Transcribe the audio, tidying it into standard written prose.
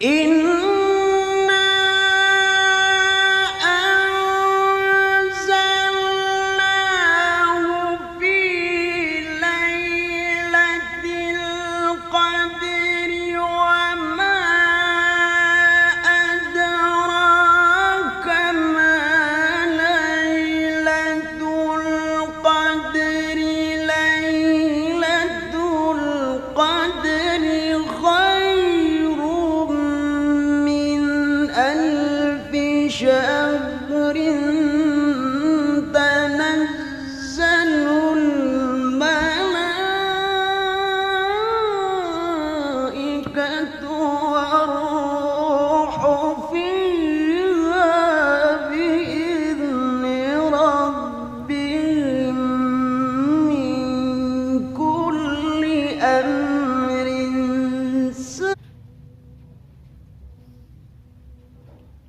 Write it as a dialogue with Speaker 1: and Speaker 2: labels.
Speaker 1: إنا أنزلناه في ليلة القدر وما أدراك ما ليلة القدر ليلة القدر خير من ألف شهر تنزل الملائكة